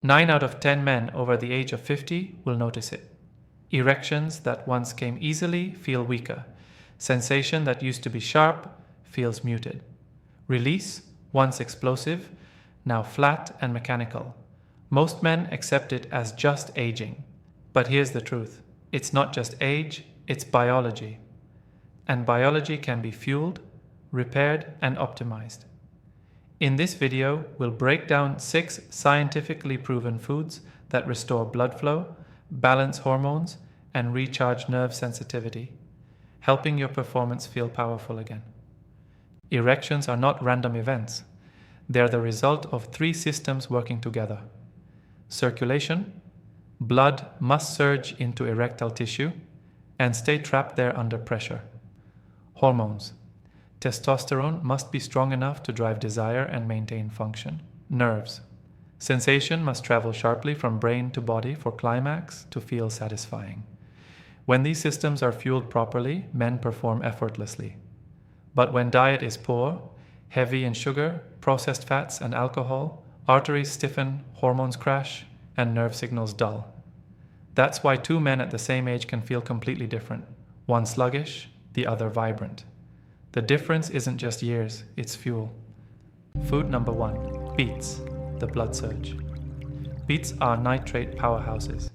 9 out of 10 men over the age of 50 will notice it. Erections that once came easily feel weaker. Sensation that used to be sharp feels muted. Release, once explosive, now flat and mechanical. Most men accept it as just aging. But here's the truth. It's not just age, it's biology. And biology can be fueled, repaired, and optimized. In this video, we'll break down 6 scientifically proven foods that restore blood flow, balance hormones, and recharge nerve sensitivity, helping your performance feel powerful again. Erections are not random events. They are the result of 3 systems working together. Circulation, blood must surge into erectile tissue and stay trapped there under pressure. Hormones, testosterone must be strong enough to drive desire and maintain function. Nerves, sensation must travel sharply from brain to body for climax to feel satisfying. When these systems are fueled properly, men perform effortlessly. But when diet is poor, heavy in sugar, processed fats, and alcohol, arteries stiffen, hormones crash, and nerve signals dull. That's why 2 men at the same age can feel completely different. One sluggish, the other vibrant. The difference isn't just years, it's fuel. Food number 1, beets, the blood surge. Beets are nitrate powerhouses.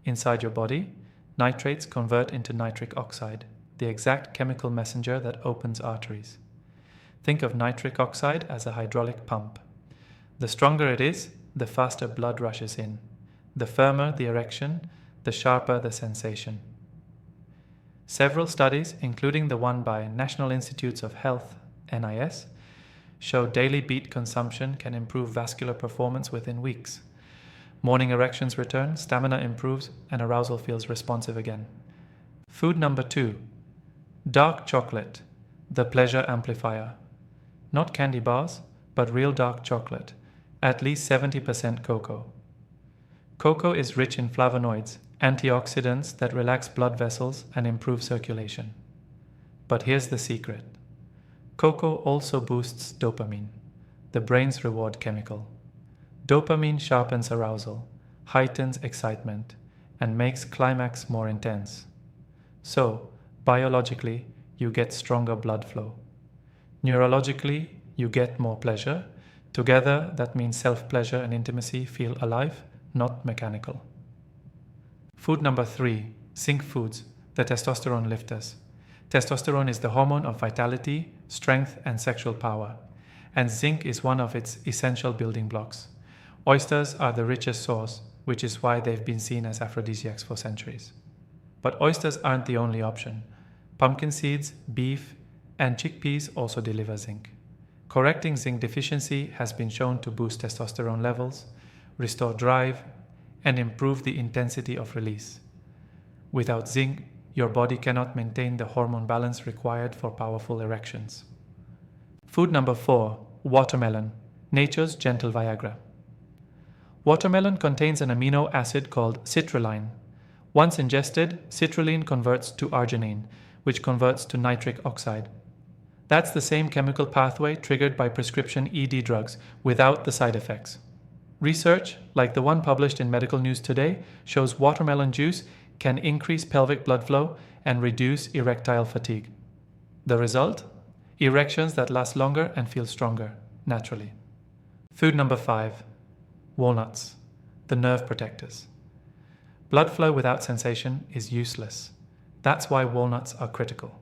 Inside your body, nitrates convert into nitric oxide, the exact chemical messenger that opens arteries. Think of nitric oxide as a hydraulic pump. The stronger it is, the faster blood rushes in. The firmer the erection, the sharper the sensation. Several studies, including the one by National Institutes of Health, NIS, show daily beet consumption can improve vascular performance within weeks. Morning erections return, stamina improves, and arousal feels responsive again. Food number 2, dark chocolate, the pleasure amplifier. Not candy bars, but real dark chocolate, at least 70% cocoa. Cocoa is rich in flavonoids, antioxidants that relax blood vessels and improve circulation. But here's the secret. Cocoa also boosts dopamine, the brain's reward chemical. Dopamine sharpens arousal, heightens excitement, and makes climax more intense. So, biologically, you get stronger blood flow. Neurologically, you get more pleasure. Together, that means self-pleasure and intimacy feel alive, not mechanical. Food number 3, zinc foods, the testosterone lifters. Testosterone is the hormone of vitality, strength, and sexual power, and zinc is one of its essential building blocks. Oysters are the richest source, which is why they've been seen as aphrodisiacs for centuries. But oysters aren't the only option. Pumpkin seeds, beef, and chickpeas also deliver zinc. Correcting zinc deficiency has been shown to boost testosterone levels, restore drive, and improve the intensity of release. Without zinc, your body cannot maintain the hormone balance required for powerful erections. Food number 4, watermelon, nature's gentle Viagra. Watermelon contains an amino acid called citrulline. Once ingested, citrulline converts to arginine, which converts to nitric oxide. That's the same chemical pathway triggered by prescription ED drugs without the side effects. Research, like the one published in Medical News Today, shows watermelon juice can increase pelvic blood flow and reduce erectile fatigue. The result? Erections that last longer and feel stronger, naturally. Food number 5, walnuts, the nerve protectors. Blood flow without sensation is useless. That's why walnuts are critical.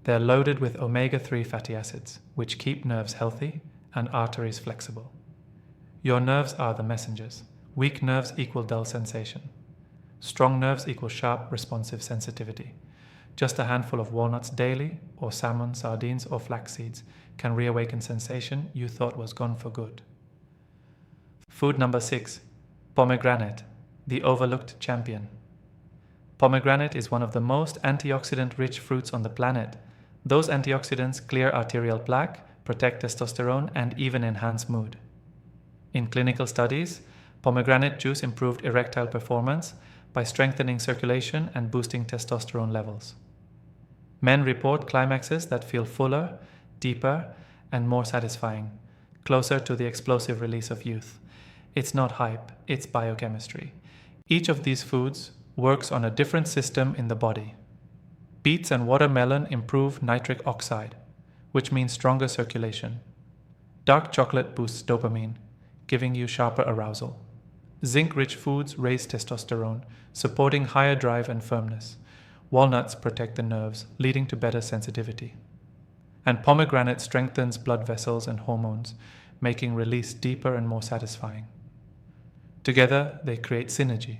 They're loaded with omega-3 fatty acids, which keep nerves healthy and arteries flexible. Your nerves are the messengers. Weak nerves equal dull sensation. Strong nerves equal sharp, responsive sensitivity. Just a handful of walnuts daily, or salmon, sardines, or flax seeds, can reawaken sensation you thought was gone for good. Food number 6, pomegranate, the overlooked champion. Pomegranate is one of the most antioxidant-rich fruits on the planet. Those antioxidants clear arterial plaque, protect testosterone, and even enhance mood. In clinical studies, pomegranate juice improved erectile performance by strengthening circulation and boosting testosterone levels. Men report climaxes that feel fuller, deeper, and more satisfying, closer to the explosive release of youth. It's not hype, it's biochemistry. Each of these foods works on a different system in the body. Beets and watermelon improve nitric oxide, which means stronger circulation. Dark chocolate boosts dopamine, giving you sharper arousal. Zinc-rich foods raise testosterone, supporting higher drive and firmness. Walnuts protect the nerves, leading to better sensitivity. And pomegranate strengthens blood vessels and hormones, making release deeper and more satisfying. Together, they create synergy,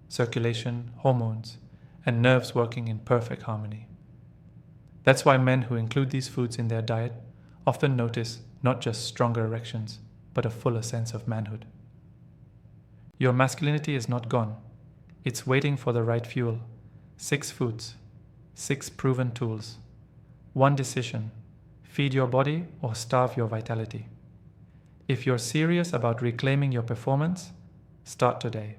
circulation, hormones, and nerves working in perfect harmony. That's why men who include these foods in their diet often notice not just stronger erections, but a fuller sense of manhood. Your masculinity is not gone. It's waiting for the right fuel. 6 foods, 6 proven tools. 1 decision: feed your body or starve your vitality. If you're serious about reclaiming your performance, start today.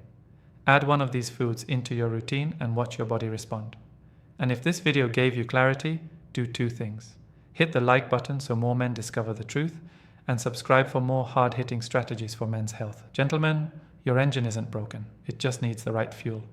Add one of these foods into your routine and watch your body respond. And if this video gave you clarity, do 2 things. Hit the like button so more men discover the truth, and subscribe for more hard-hitting strategies for men's health. Gentlemen, your engine isn't broken. It just needs the right fuel.